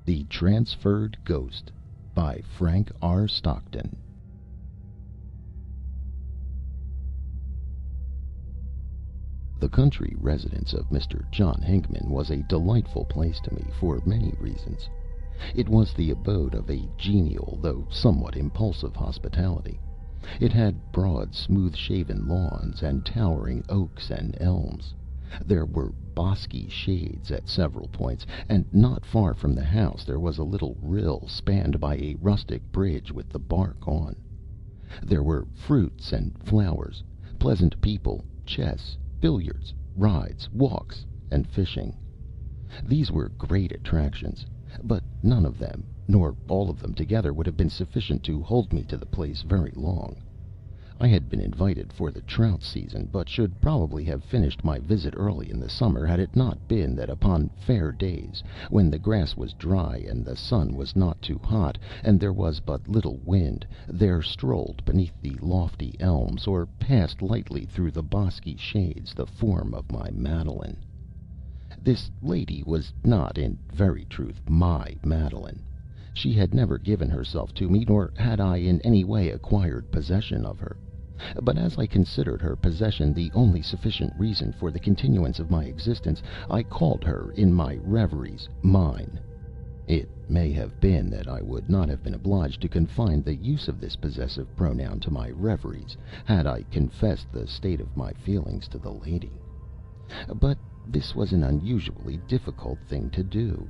The Transferred Ghost by Frank R. Stockton. The country residence of Mr. John Hinckman was a delightful place to me for many reasons. It was the abode of a genial, though somewhat impulsive hospitality. It had broad, smooth-shaven lawns, and towering oaks and elms. There were bosky shades at several points, and not far from the house there was a little rill spanned by a rustic bridge with the bark on. There were fruits and flowers, pleasant people, chess, billiards, rides, walks, and fishing. These were great attractions, but none of them, nor all of them together, would have been sufficient to hold me to the place very long. I had been invited for the trout season, but should probably have finished my visit early in the summer had it not been that upon fair days, when the grass was dry and the sun was not too hot, and there was but little wind, there strolled beneath the lofty elms, or passed lightly through the bosky shades, the form of my Madeline. This lady was not, in very truth, my Madeline. She had never given herself to me, nor had I in any way acquired possession of her. But as I considered her possession the only sufficient reason for the continuance of my existence, I called her in my reveries mine. It may have been that I would not have been obliged to confine the use of this possessive pronoun to my reveries, had I confessed the state of my feelings to the lady. But this was an unusually difficult thing to do.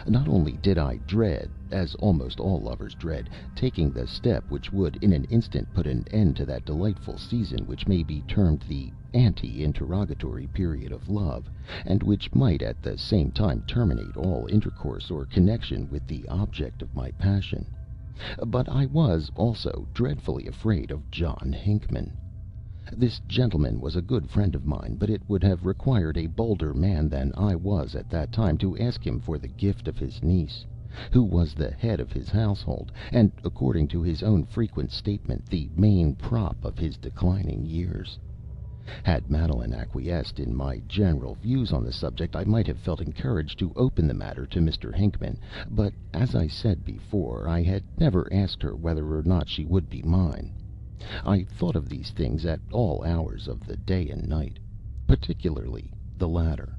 Not only did I dread, as almost all lovers dread, taking the step which would in an instant put an end to that delightful season which may be termed the ante-interrogatory period of love, and which might at the same time terminate all intercourse or connection with the object of my passion, but I was also dreadfully afraid of John Hinckman. This gentleman was a good friend of mine, but it would have required a bolder man than I was at that time to ask him for the gift of his niece, who was the head of his household, and, according to his own frequent statement, the main prop of his declining years. Had Madeline acquiesced in my general views on the subject, I might have felt encouraged to open the matter to Mr. Hinckman, but, as I said before, I had never asked her whether or not she would be mine. I thought of these things at all hours of the day and night, particularly the latter.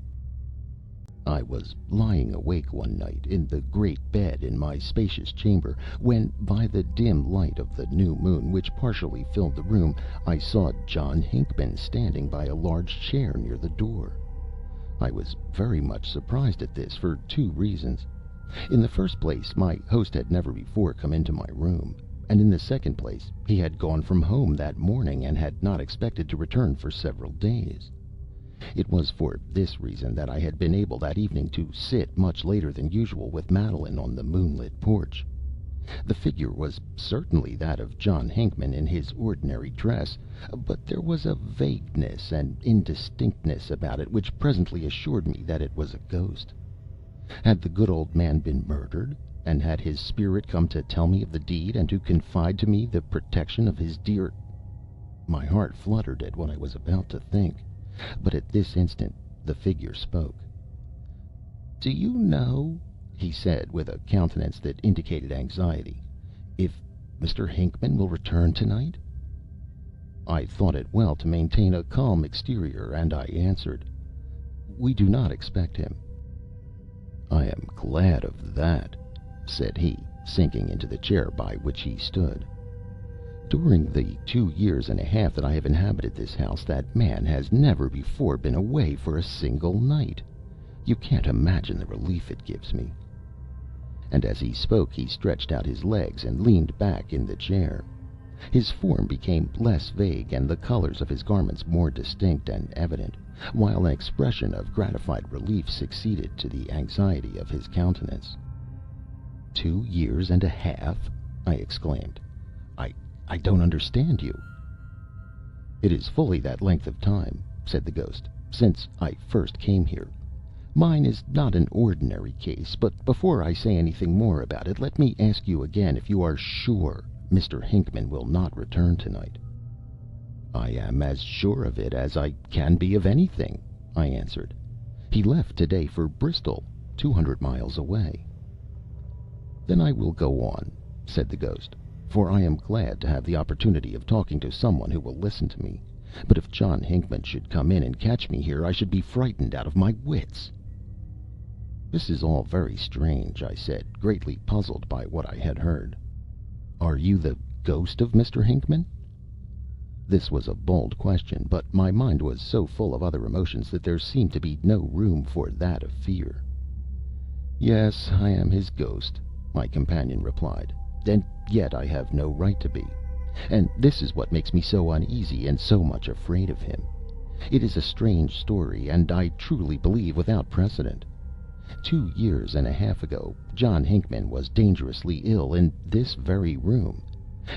I was lying awake one night in the great bed in my spacious chamber, when, by the dim light of the new moon, which partially filled the room, I saw John Hinckman standing by a large chair near the door. I was very much surprised at this, for two reasons. In the first place, my host had never before come into my room, and in the second place, he had gone from home that morning, and had not expected to return for several days. It was for this reason that I had been able that evening to sit much later than usual with Madeline on the moonlit porch. The figure was certainly that of John Hinckman in his ordinary dress, but there was a vagueness and indistinctness about it which presently assured me that it was a ghost. Had the good old man been murdered? And had his spirit come to tell me of the deed, and to confide to me the protection of his dear... My heart fluttered at what I was about to think, but at this instant the figure spoke. "Do you know," he said, with a countenance that indicated anxiety, "if Mr. Hinckman will return tonight?" I thought it well to maintain a calm exterior, and I answered, "We do not expect him." "I am glad of that," said he, sinking into the chair by which he stood. "During the 2 years and a half that I have inhabited this house, that man has never before been away for a single night. You can't imagine the relief it gives me." And as he spoke he stretched out his legs and leaned back in the chair. His form became less vague, and the colors of his garments more distinct and evident, while an expression of gratified relief succeeded to the anxiety of his countenance. 2 years and a half?" I exclaimed. I don't understand you." "It is fully that length of time," said the ghost, "since I first came here. Mine is not an ordinary case, but before I say anything more about it, let me ask you again if you are sure Mr. Hinckman will not return tonight." "I am as sure of it as I can be of anything," I answered. "He left today for Bristol, 200 miles away." "Then I will go on," said the ghost, "for I am glad to have the opportunity of talking to someone who will listen to me. But if John Hinckman should come in and catch me here, I should be frightened out of my wits." "This is all very strange," I said, greatly puzzled by what I had heard. "Are you the ghost of Mr. Hinckman?" This was a bold question, but my mind was so full of other emotions that there seemed to be no room for that of fear. "Yes, I am his ghost," my companion replied, "and yet I have no right to be. And this is what makes me so uneasy and so much afraid of him. It is a strange story, and I truly believe without precedent. 2 years and a half ago, John Hinckman was dangerously ill in this very room.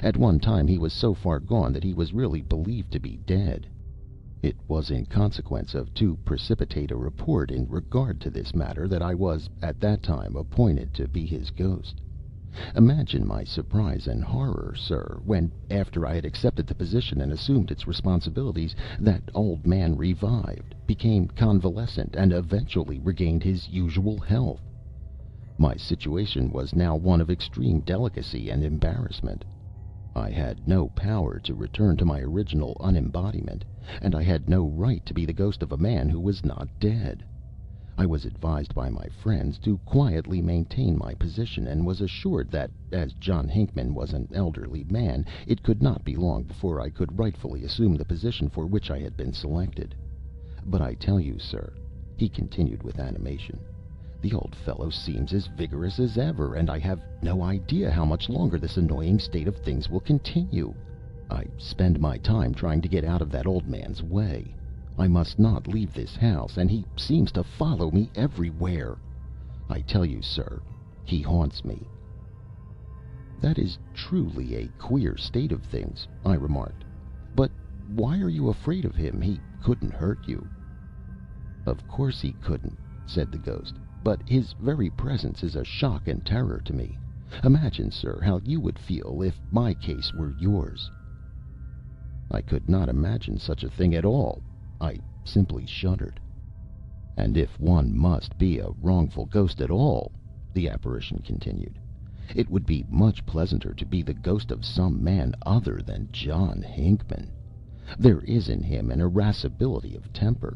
At one time he was so far gone that he was really believed to be dead. It was in consequence of too precipitate a report in regard to this matter that I was, at that time, appointed to be his ghost. Imagine my surprise and horror, sir, when, after I had accepted the position and assumed its responsibilities, that old man revived, became convalescent, and eventually regained his usual health. My situation was now one of extreme delicacy and embarrassment. I had no power to return to my original unembodiment, and I had no right to be the ghost of a man who was not dead. I was advised by my friends to quietly maintain my position, and was assured that, as John Hinckman was an elderly man, it could not be long before I could rightfully assume the position for which I had been selected. But I tell you, sir," he continued with animation, "the old fellow seems as vigorous as ever, and I have no idea how much longer this annoying state of things will continue. I spend my time trying to get out of that old man's way. I must not leave this house, and he seems to follow me everywhere. I tell you, sir, he haunts me." "That is truly a queer state of things," I remarked. "But why are you afraid of him? He couldn't hurt you." "Of course he couldn't," said the ghost, "but his very presence is a shock and terror to me. Imagine, sir, how you would feel if my case were yours." I could not imagine such a thing at all. I simply shuddered. "And if one must be a wrongful ghost at all," the apparition continued, "it would be much pleasanter to be the ghost of some man other than John Hinckman. There is in him an irascibility of temper,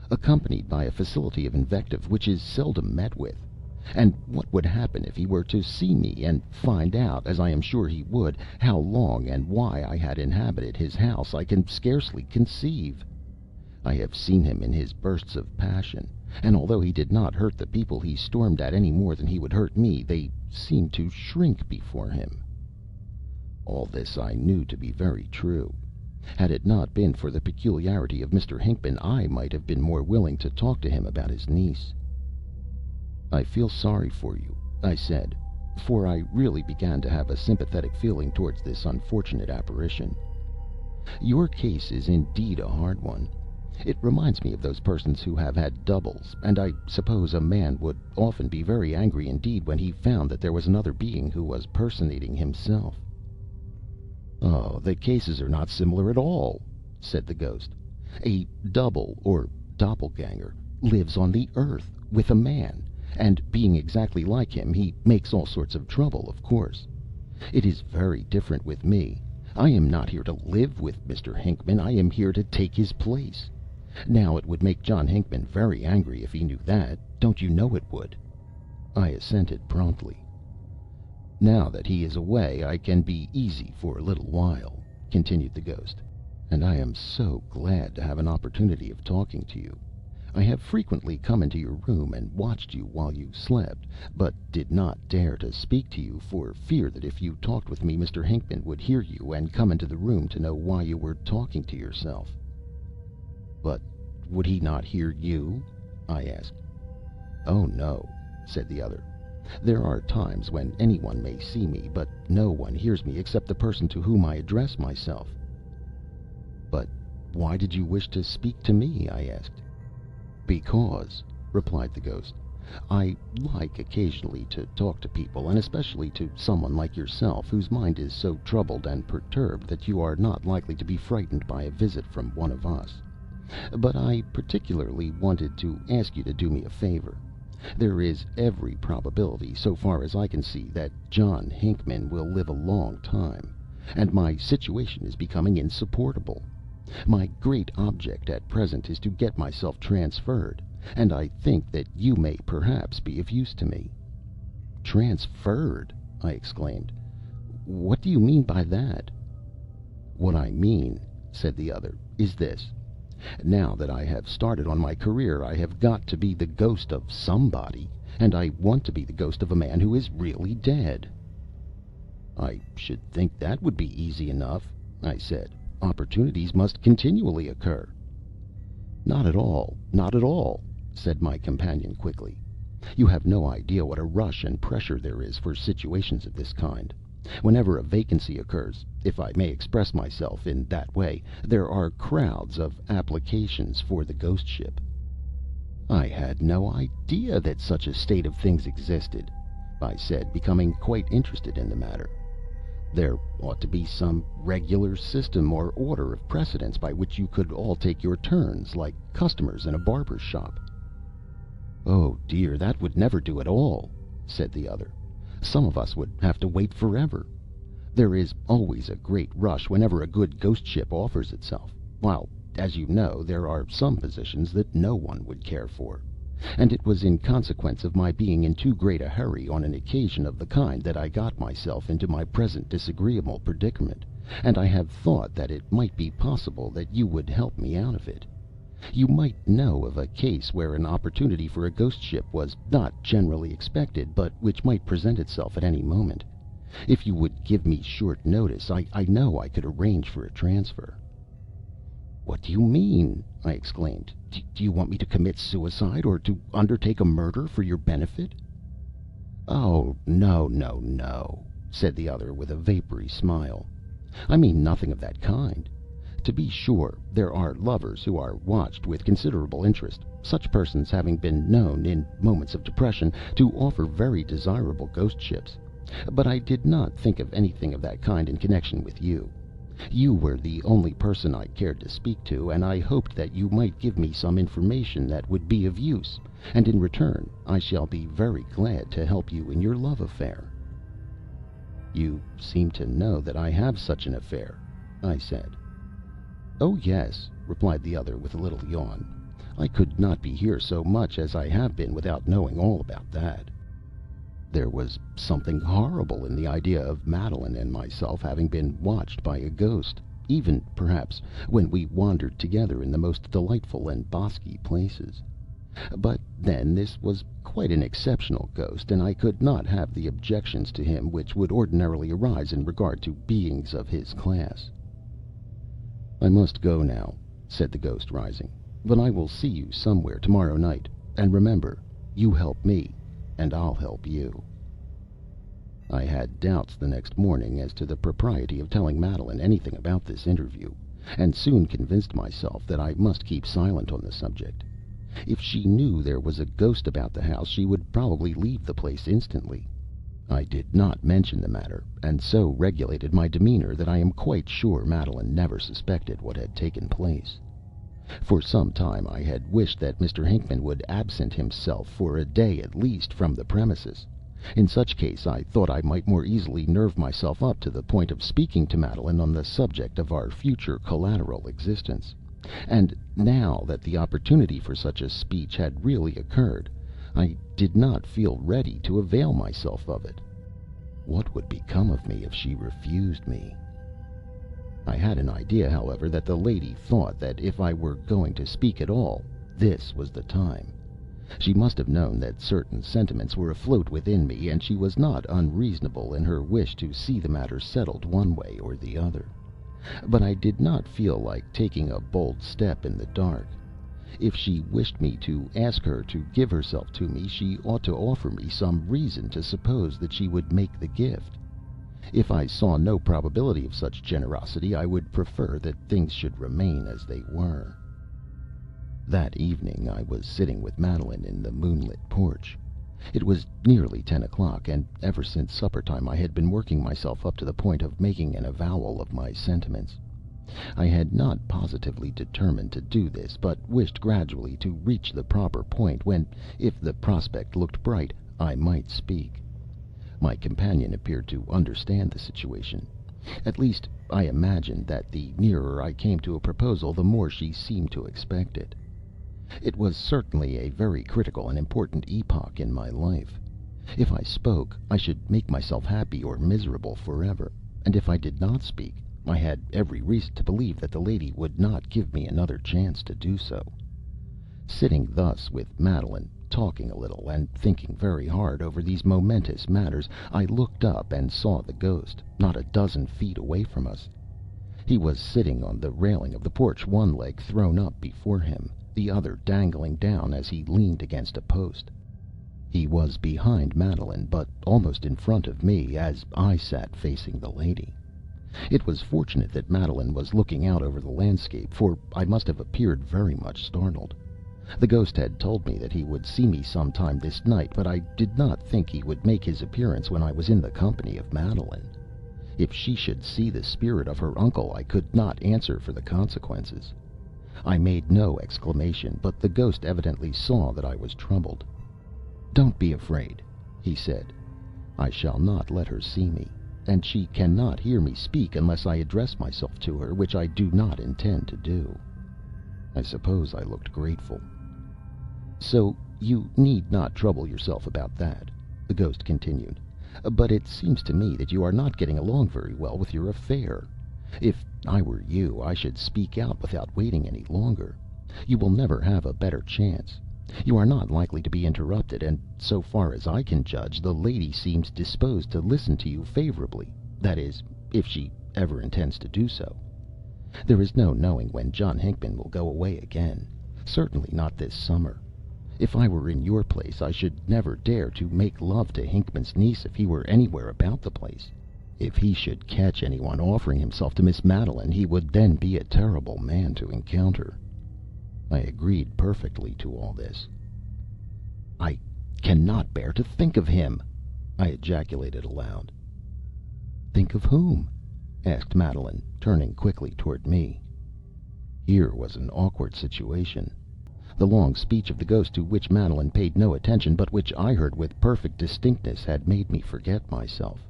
accompanied by a facility of invective which is seldom met with. And what would happen if he were to see me, and find out, as I am sure he would, how long and why I had inhabited his house, I can scarcely conceive. I have seen him in his bursts of passion, and although he did not hurt the people he stormed at any more than he would hurt me, they seemed to shrink before him." All this I knew to be very true. Had it not been for the peculiarity of Mr. Hinckman, I might have been more willing to talk to him about his niece. "I feel sorry for you," I said, for I really began to have a sympathetic feeling towards this unfortunate apparition. "Your case is indeed a hard one. It reminds me of those persons who have had doubles, and I suppose a man would often be very angry indeed when he found that there was another being who was personating himself." "Oh, the cases are not similar at all," said the ghost. "A double, or doppelganger, lives on the earth with a man, and, being exactly like him, he makes all sorts of trouble, of course. It is very different with me. I am not here to live with Mr. Hinckman. I am here to take his place. Now, it would make John Hinckman very angry if he knew that. Don't you know it would?" I assented promptly. "Now that he is away, I can be easy for a little while," continued the ghost, "and I am so glad to have an opportunity of talking to you. I have frequently come into your room and watched you while you slept, but did not dare to speak to you for fear that if you talked with me Mr. Hinckman would hear you and come into the room to know why you were talking to yourself." "But would he not hear you?" I asked. "Oh, no," said the other. "There are times when anyone may see me, but no one hears me except the person to whom I address myself." "But why did you wish to speak to me?" I asked. "Because," replied the ghost, "I like occasionally to talk to people, and especially to someone like yourself, whose mind is so troubled and perturbed that you are not likely to be frightened by a visit from one of us. But I particularly wanted to ask you to do me a favor. There is every probability, so far as I can see, that John Hinckman will live a long time, and my situation is becoming insupportable. My great object at present is to get myself transferred, and I think that you may perhaps be of use to me." "Transferred!" I exclaimed. "What do you mean by that?" "What I mean," said the other, "is this. Now that I have started on my career, I have got to be the ghost of somebody, and I want to be the ghost of a man who is really dead." "I should think that would be easy enough," I said. "Opportunities must continually occur." "Not at all, not at all," said my companion quickly. "You have no idea what a rush and pressure there is for situations of this kind. Whenever a vacancy occurs, if I may express myself in that way, there are crowds of applications for the ghost ship." "I had no idea that such a state of things existed," I said, becoming quite interested in the matter. "There ought to be some regular system or order of precedence by which you could all take your turns, like customers in a barber's shop." "Oh dear, that would never do at all," said the other. "Some of us would have to wait forever. There is always a great rush whenever a good ghost ship offers itself, while, as you know, there are some positions that no one would care for. And it was in consequence of my being in too great a hurry on an occasion of the kind that I got myself into my present disagreeable predicament, and I have thought that it might be possible that you would help me out of it. You might know of a case where an opportunity for a ghost ship was not generally expected, but which might present itself at any moment. If you would give me short notice, I know I could arrange for a transfer." "What do you mean?" I exclaimed. Do you want me to commit suicide, or to undertake a murder for your benefit?" "Oh, no, no, no," said the other with a vapory smile. "I mean nothing of that kind. To be sure, there are lovers who are watched with considerable interest, such persons having been known, in moments of depression, to offer very desirable ghost ships. But I did not think of anything of that kind in connection with you. You were the only person I cared to speak to, and I hoped that you might give me some information that would be of use, and in return I shall be very glad to help you in your love affair." "You seem to know that I have such an affair," I said. "Oh, yes," replied the other with a little yawn. "I could not be here so much as I have been without knowing all about that." There was something horrible in the idea of Madeline and myself having been watched by a ghost, even, perhaps, when we wandered together in the most delightful and bosky places. But then this was quite an exceptional ghost, and I could not have the objections to him which would ordinarily arise in regard to beings of his class. "I must go now," said the ghost, rising. "But I will see you somewhere tomorrow night, and remember, you help me, and I'll help you." I had doubts the next morning as to the propriety of telling Madeline anything about this interview, and soon convinced myself that I must keep silent on the subject. If she knew there was a ghost about the house, she would probably leave the place instantly. I did not mention the matter, and so regulated my demeanor that I am quite sure Madeline never suspected what had taken place. For some time I had wished that Mr. Hinckman would absent himself for a day at least from the premises. In such case I thought I might more easily nerve myself up to the point of speaking to Madeline on the subject of our future collateral existence. And now that the opportunity for such a speech had really occurred, I did not feel ready to avail myself of it. What would become of me if she refused me? I had an idea, however, that the lady thought that if I were going to speak at all, this was the time. She must have known that certain sentiments were afloat within me, and she was not unreasonable in her wish to see the matter settled one way or the other. But I did not feel like taking a bold step in the dark. If she wished me to ask her to give herself to me, she ought to offer me some reason to suppose that she would make the gift. If I saw no probability of such generosity, I would prefer that things should remain as they were. That evening I was sitting with Madeline in the moonlit porch. It was nearly 10 o'clock, and ever since supper time I had been working myself up to the point of making an avowal of my sentiments. I had not positively determined to do this, but wished gradually to reach the proper point when, if the prospect looked bright, I might speak. My companion appeared to understand the situation. At least, I imagined that the nearer I came to a proposal, the more she seemed to expect it. It was certainly a very critical and important epoch in my life. If I spoke, I should make myself happy or miserable forever, and if I did not speak, I had every reason to believe that the lady would not give me another chance to do so. Sitting thus with Madeline, talking a little, and thinking very hard over these momentous matters, I looked up and saw the ghost, not a dozen feet away from us. He was sitting on the railing of the porch, one leg thrown up before him, the other dangling down as he leaned against a post. He was behind Madeline, but almost in front of me, as I sat facing the lady. It was fortunate that Madeline was looking out over the landscape, for I must have appeared very much startled. The ghost had told me that he would see me some time this night, but I did not think he would make his appearance when I was in the company of Madeline. If she should see the spirit of her uncle, I could not answer for the consequences. I made no exclamation, but the ghost evidently saw that I was troubled. "Don't be afraid," he said. "I shall not let her see me, and she cannot hear me speak unless I address myself to her, which I do not intend to do." I suppose I looked grateful. "So you need not trouble yourself about that," the ghost continued. "But it seems to me that you are not getting along very well with your affair. If I were you, I should speak out without waiting any longer. You will never have a better chance. You are not likely to be interrupted, and so far as I can judge, the lady seems disposed to listen to you favorably, that is, if she ever intends to do so. There is no knowing when John Hinckman will go away again. Certainly not this summer. If I were in your place, I should never dare to make love to Hinckman's niece if he were anywhere about the place. If he should catch anyone offering himself to Miss Madeline, he would then be a terrible man to encounter." I agreed perfectly to all this. "I cannot bear to think of him!" I ejaculated aloud. "Think of whom?" asked Madeline, turning quickly toward me. Here was an awkward situation. The long speech of the ghost, to which Madeline paid no attention, but which I heard with perfect distinctness, had made me forget myself.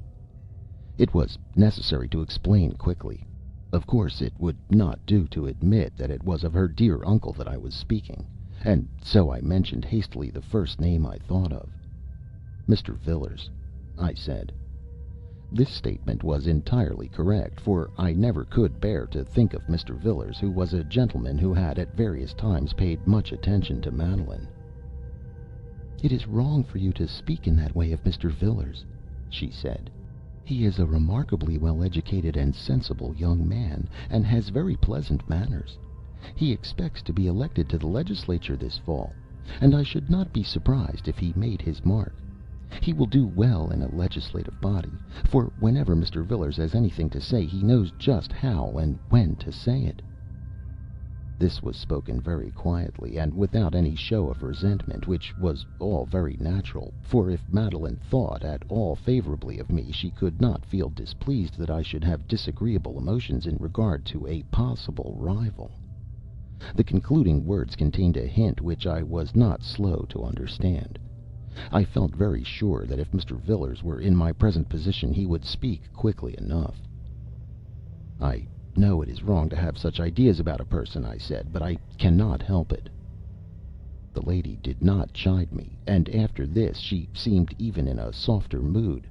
It was necessary to explain quickly. Of course, it would not do to admit that it was of her dear uncle that I was speaking, and so I mentioned hastily the first name I thought of. "Mr. Villars," I said. This statement was entirely correct, for I never could bear to think of Mr. Villars, who was a gentleman who had at various times paid much attention to Madeline. "It is wrong for you to speak in that way of Mr. Villars," she said. "He is a remarkably well-educated and sensible young man, and has very pleasant manners. He expects to be elected to the legislature this fall, and I should not be surprised if he made his mark. He will do well in a legislative body, for whenever Mr. Villars has anything to say, he knows just how and when to say it." This was spoken very quietly, and without any show of resentment, which was all very natural, for if Madeline thought at all favorably of me, she could not feel displeased that I should have disagreeable emotions in regard to a possible rival. The concluding words contained a hint which I was not slow to understand. I felt very sure that if Mr. Villars were in my present position, he would speak quickly enough. "I know it is wrong to have such ideas about a person," I said, "but I cannot help it." The lady did not chide me, and after this she seemed even in a softer mood.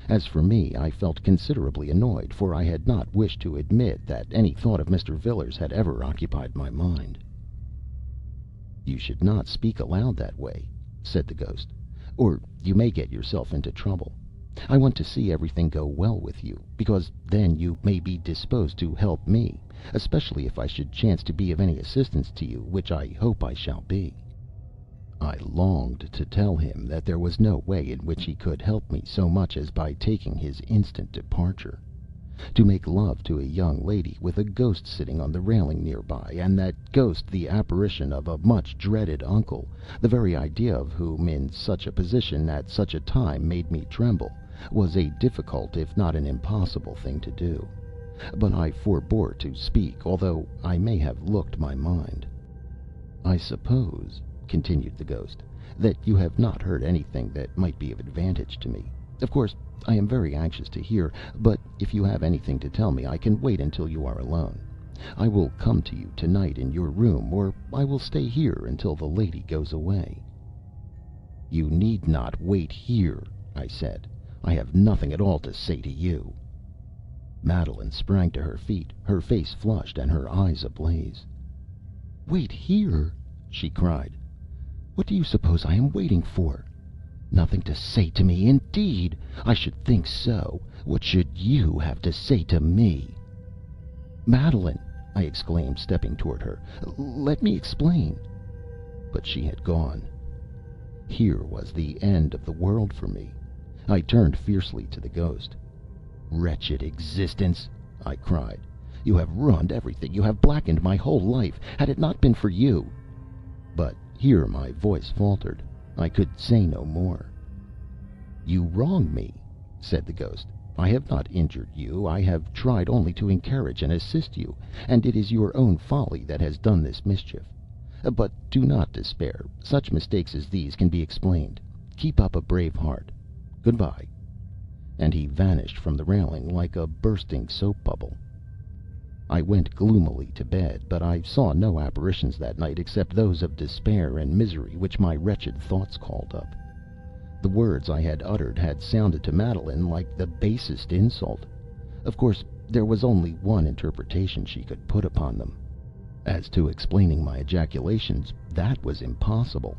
As for me, I felt considerably annoyed, for I had not wished to admit that any thought of Mr. Villars had ever occupied my mind. "You should not speak aloud that way," said the ghost, "or you may get yourself into trouble. I want to see everything go well with you, because then you may be disposed to help me, especially if I should chance to be of any assistance to you, which I hope I shall be." I longed to tell him that there was no way in which he could help me so much as by taking his instant departure. To make love to a young lady with a ghost sitting on the railing near by, and that ghost the apparition of a much dreaded uncle, the very idea of whom in such a position at such a time made me tremble, was a difficult if not an impossible thing to do. but I forbore to speak, although I may have looked my mind. "I suppose," continued the ghost, "that you have not heard anything that might be of advantage to me. Of course, I am very anxious to hear, but if you have anything to tell me I can wait until you are alone. I will come to you tonight in your room, or I will stay here until the lady goes away." "You need not wait here," I said. "I have nothing at all to say to you." Madeline sprang to her feet, her face flushed and her eyes ablaze. "Wait here!" she cried. "What do you suppose I am waiting for? Nothing to say to me, indeed! I should think so. What should you have to say to me?" "Madeline!" I exclaimed, stepping toward her. "Let me explain." But she had gone. Here was the end of the world for me. I turned fiercely to the ghost. "Wretched existence!" I cried. "You have ruined everything. You have blackened my whole life. Had it not been for you—" But here my voice faltered. I could say no more. "You wrong me," said the ghost. "I have not injured you. I have tried only to encourage and assist you, and it is your own folly that has done this mischief. But do not despair. Such mistakes as these can be explained. Keep up a brave heart. Good bye." And he vanished from the railing like a bursting soap bubble. I went gloomily to bed, but I saw no apparitions that night except those of despair and misery which my wretched thoughts called up. The words I had uttered had sounded to Madeline like the basest insult. Of course, there was only one interpretation she could put upon them. As to explaining my ejaculations, that was impossible.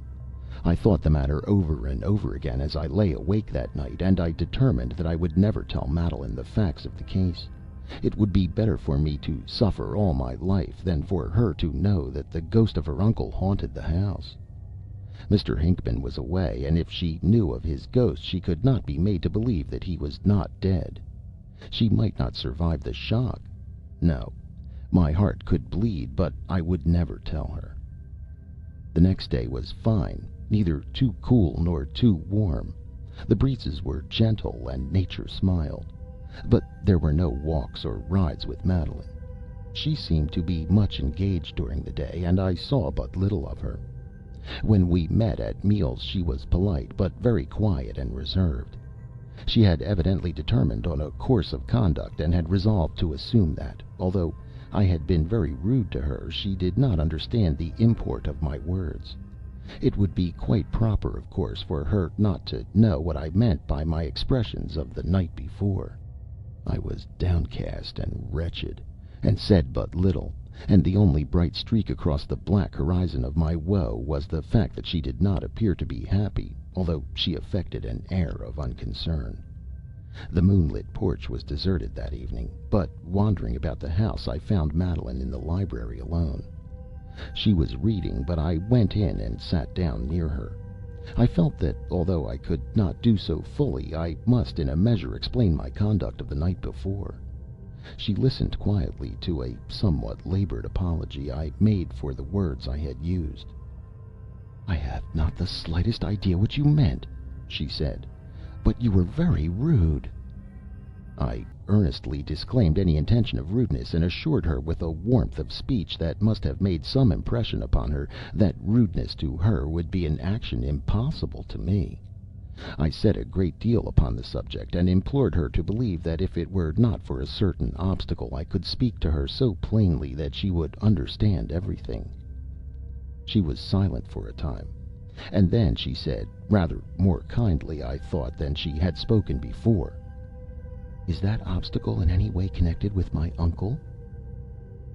I thought the matter over and over again as I lay awake that night, and I determined that I would never tell Madeline the facts of the case. It would be better for me to suffer all my life than for her to know that the ghost of her uncle haunted the house. Mr. Hinckman was away, and if she knew of his ghost she could not be made to believe that he was not dead. She might not survive the shock. No, my heart could bleed, but I would never tell her. The next day was fine, neither too cool nor too warm. The breezes were gentle and nature smiled. But there were no walks or rides with Madeline. She seemed to be much engaged during the day, and I saw but little of her. When we met at meals she was polite, but very quiet and reserved. She had evidently determined on a course of conduct, and had resolved to assume that, although I had been very rude to her, she did not understand the import of my words. It would be quite proper, of course, for her not to know what I meant by my expressions of the night before. I was downcast and wretched, and said but little, and the only bright streak across the black horizon of my woe was the fact that she did not appear to be happy, although she affected an air of unconcern. The moonlit porch was deserted that evening, but wandering about the house I found Madeline in the library alone. She was reading, but I went in and sat down near her. I felt that, although I could not do so fully, I must in a measure explain my conduct of the night before. She listened quietly to a somewhat labored apology I made for the words I had used. "I have not the slightest idea what you meant," she said, "but you were very rude." I earnestly disclaimed any intention of rudeness, and assured her with a warmth of speech that must have made some impression upon her that rudeness to her would be an action impossible to me. I said a great deal upon the subject, and implored her to believe that if it were not for a certain obstacle I could speak to her so plainly that she would understand everything. She was silent for a time, and then she said, rather more kindly, I thought, than she had spoken before, "Is that obstacle in any way connected with my uncle?"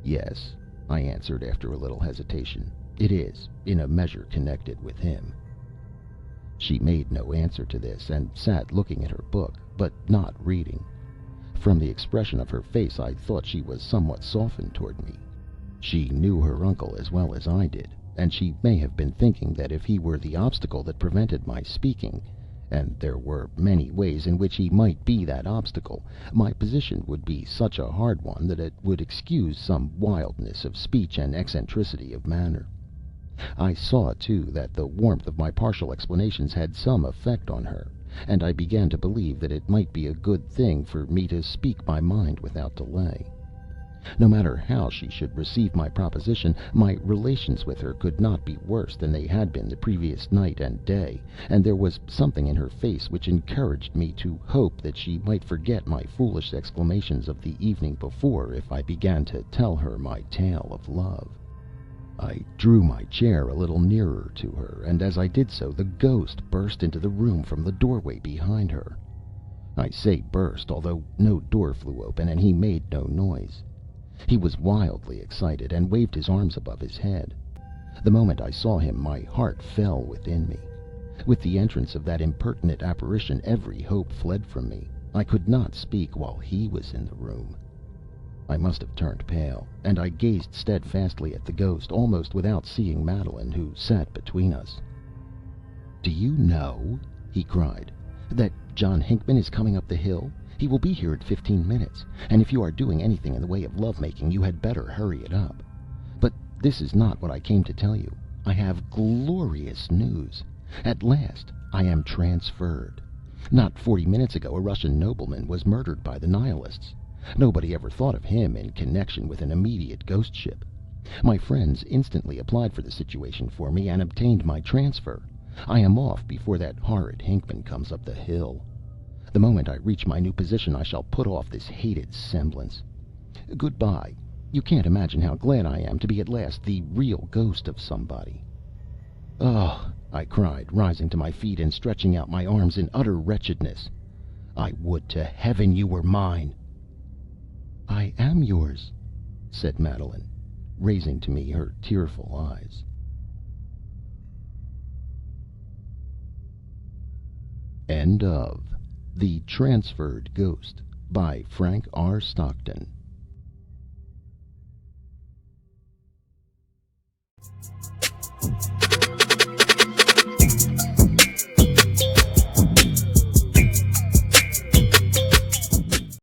"Yes," I answered after a little hesitation. "It is, in a measure, connected with him." She made no answer to this, and sat looking at her book, but not reading. From the expression of her face I thought she was somewhat softened toward me. She knew her uncle as well as I did, and she may have been thinking that if he were the obstacle that prevented my speaking, and there were many ways in which he might be that obstacle, my position would be such a hard one that it would excuse some wildness of speech and eccentricity of manner. I saw, too, that the warmth of my partial explanations had some effect on her, and I began to believe that it might be a good thing for me to speak my mind without delay. No matter how she should receive my proposition, my relations with her could not be worse than they had been the previous night and day, and there was something in her face which encouraged me to hope that she might forget my foolish exclamations of the evening before if I began to tell her my tale of love. I drew my chair a little nearer to her, and as I did so the ghost burst into the room from the doorway behind her. I say burst, although no door flew open and he made no noise. He was wildly excited and waved his arms above his head. The moment I saw him, my heart fell within me. With the entrance of that impertinent apparition, every hope fled from me. I could not speak while he was in the room. I must have turned pale, and I gazed steadfastly at the ghost, almost without seeing Madeline, who sat between us. "Do you know," he cried, "that John Hinckman is coming up the hill? He will be here in 15 minutes, and if you are doing anything in the way of love-making, you had better hurry it up. But this is not what I came to tell you. I have glorious news. At last I am transferred. Not 40 minutes ago a Russian nobleman was murdered by the Nihilists. Nobody ever thought of him in connection with an immediate ghost ship. My friends instantly applied for the situation for me and obtained my transfer. I am off before that horrid Hinckman comes up the hill. The moment I reach my new position I shall put off this hated semblance. Goodbye. You can't imagine how glad I am to be at last the real ghost of somebody." "Oh," I cried, rising to my feet and stretching out my arms in utter wretchedness, "I would to heaven you were mine!" "I am yours," said Madeline, raising to me her tearful eyes. End of The Transferred Ghost by Frank R. Stockton.